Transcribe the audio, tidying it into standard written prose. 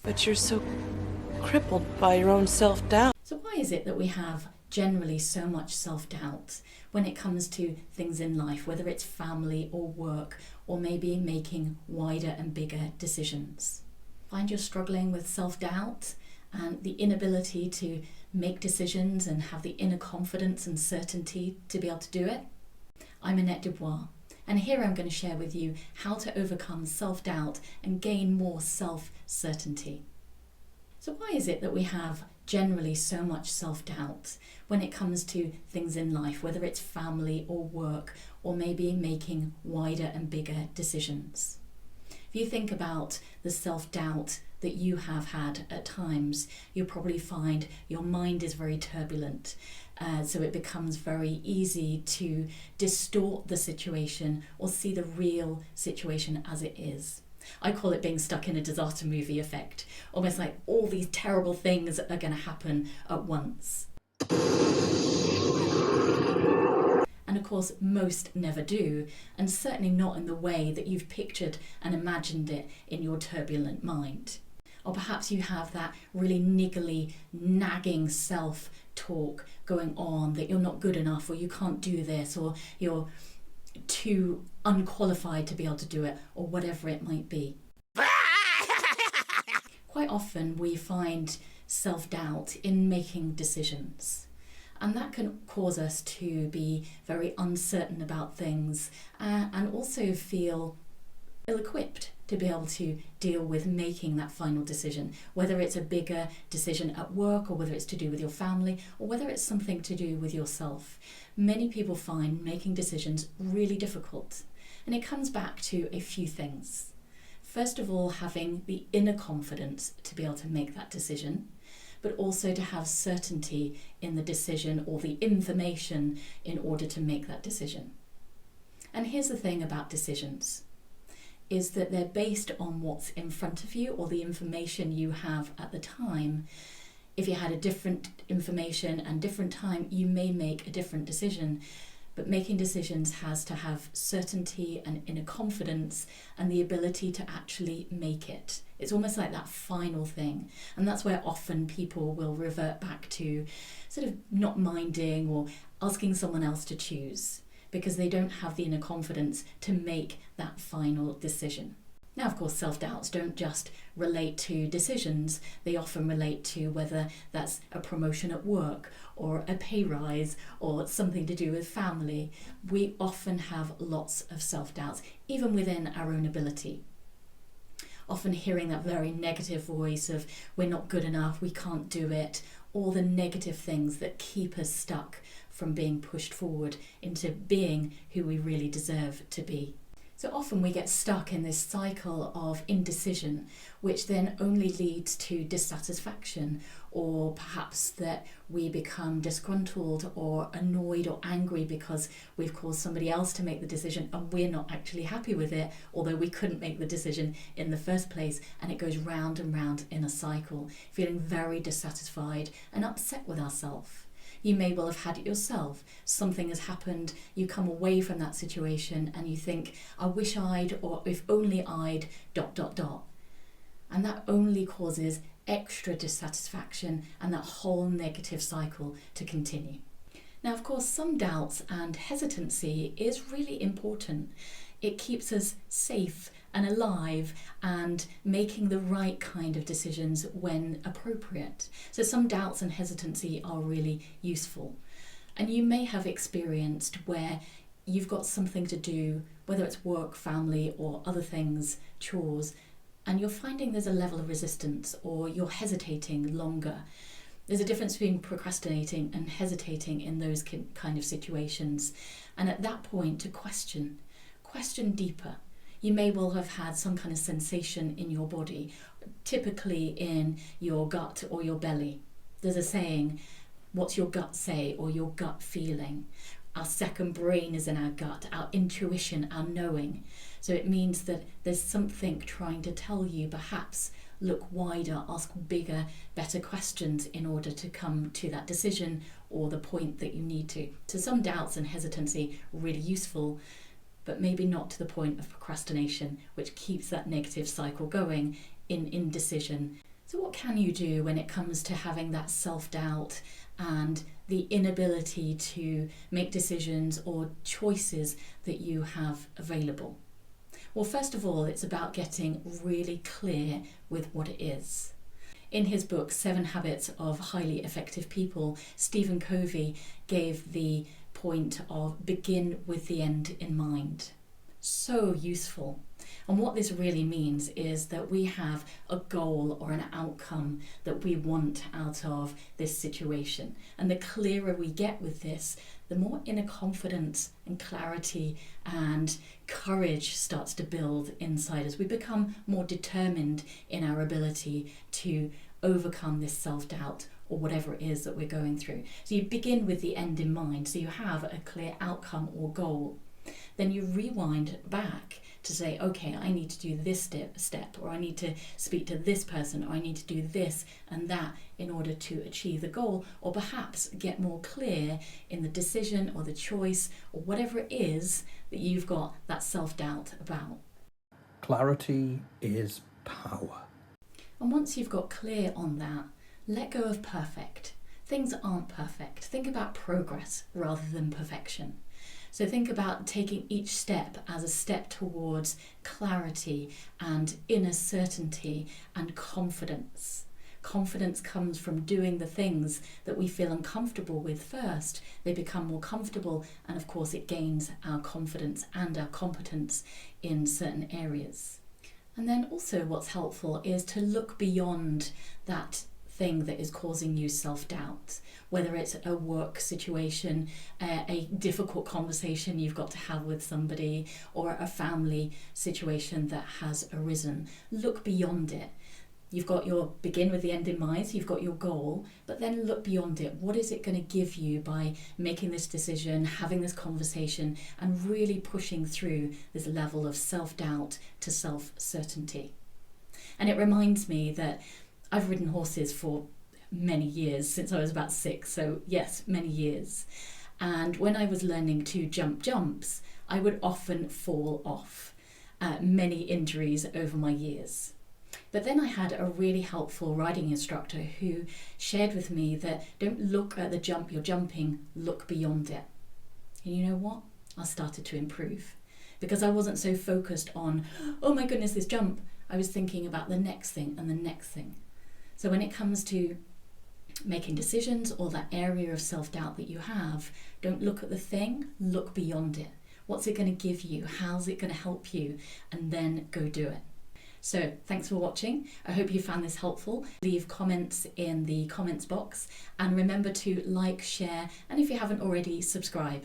But you're so crippled by your own self-doubt. So why is it that we have generally so much self-doubt when it comes to things in life, whether it's family or work, or maybe making wider and bigger decisions? Find you're struggling with self-doubt and the inability to make decisions and have the inner confidence and certainty to be able to do it? I'm Annette Du Bois, and here I'm going to share with you how to overcome self-doubt and gain more self-certainty. So why is it that we have generally so much self-doubt when it comes to things in life, whether it's family or work, or maybe making wider and bigger decisions? If you think about the self-doubt that you have had at times, you'll probably find your mind is very turbulent. So it becomes very easy to distort the situation or see the real situation as it is. I call it being stuck in a disaster movie effect, almost like all these terrible things are going to happen at once. And of course, most never do, and certainly not in the way that you've pictured and imagined it in your turbulent mind. Or perhaps you have that really niggly, nagging self-talk going on that you're not good enough, or you can't do this, or you're too unqualified to be able to do it, or whatever it might be. Quite often we find self-doubt in making decisions, and that can cause us to be very uncertain about things and also feel ill-equipped to be able to deal with making that final decision, whether it's a bigger decision at work, or whether it's to do with your family, or whether it's something to do with yourself. Many people find making decisions really difficult, and it comes back to a few things. First of all, having the inner confidence to be able to make that decision, but also to have certainty in the decision or the information in order to make that decision. And here's the thing about decisions, is that they're based on what's in front of you or the information you have at the time. If you had a different information and different time, you may make a different decision. But making decisions has to have certainty and inner confidence and the ability to actually make it. It's almost like that final thing. And that's where often people will revert back to sort of not minding or asking someone else to choose, because they don't have the inner confidence to make that final decision. Now, of course, self-doubts don't just relate to decisions. They often relate to whether that's a promotion at work or a pay rise or something to do with family. We often have lots of self-doubts, even within our own ability. Often hearing that very negative voice of we're not good enough, we can't do it, all the negative things that keep us stuck from being pushed forward into being who we really deserve to be. So often we get stuck in this cycle of indecision, which then only leads to dissatisfaction, or perhaps that we become disgruntled or annoyed or angry because we've caused somebody else to make the decision and we're not actually happy with it, although we couldn't make the decision in the first place, and it goes round and round in a cycle, feeling very dissatisfied and upset with ourselves. You may well have had it yourself. Something has happened, you come away from that situation and you think, I wish I'd, or if only I'd, ... And that only causes extra dissatisfaction and that whole negative cycle to continue. Now, of course, some doubts and hesitancy is really important. It keeps us safe and alive and making the right kind of decisions when appropriate. So some doubts and hesitancy are really useful. And you may have experienced where you've got something to do, whether it's work, family, or other things, chores, and you're finding there's a level of resistance or you're hesitating longer. There's a difference between procrastinating and hesitating in those kind of situations. And at that point, to question deeper. You may well have had some kind of sensation in your body, typically in your gut or your belly. There's a saying, what's your gut say, or your gut feeling? Our second brain is in our gut, our intuition, our knowing. So it means that there's something trying to tell you, perhaps look wider, ask bigger, better questions in order to come to that decision or the point that you need to. So some doubts and hesitancy are really useful, but maybe not to the point of procrastination, which keeps that negative cycle going in indecision. So what can you do when it comes to having that self-doubt and the inability to make decisions or choices that you have available? Well, first of all, it's about getting really clear with what it is. In his book, 7 Habits of Highly Effective People, Stephen Covey gave the point of begin with the end in mind. So useful. And what this really means is that we have a goal or an outcome that we want out of this situation. And the clearer we get with this, the more inner confidence and clarity and courage starts to build inside us. We become more determined in our ability to overcome this self-doubt or whatever it is that we're going through. So you begin with the end in mind, so you have a clear outcome or goal. Then you rewind back to say, okay, I need to do this step, or I need to speak to this person, or I need to do this and that in order to achieve the goal, or perhaps get more clear in the decision or the choice or whatever it is that you've got that self-doubt about. Clarity is power. And once you've got clear on that, let go of perfect. Things aren't perfect. Think about progress rather than perfection. So think about taking each step as a step towards clarity and inner certainty and confidence. Confidence comes from doing the things that we feel uncomfortable with first. They become more comfortable, and of course it gains our confidence and our competence in certain areas. And then also what's helpful is to look beyond that thing that is causing you self-doubt, whether it's a work situation, a difficult conversation you've got to have with somebody, or a family situation that has arisen. Look beyond it. You've got your begin with the end in mind, so you've got your goal, but then look beyond it. What is it going to give you by making this decision, having this conversation, and really pushing through this level of self-doubt to self-certainty? And it reminds me that I've ridden horses for many years, since I was about 6, so yes, many years. And when I was learning to jump jumps, I would often fall off, many injuries over my years. But then I had a really helpful riding instructor who shared with me that don't look at the jump you're jumping, look beyond it. And you know what? I started to improve because I wasn't so focused on, oh my goodness, this jump. I was thinking about the next thing and the next thing. So when it comes to making decisions or that area of self-doubt that you have, don't look at the thing, look beyond it. What's it going to give you? How's it going to help you? And then go do it. So thanks for watching. I hope you found this helpful. Leave comments in the comments box and remember to like, share, and if you haven't already, subscribe.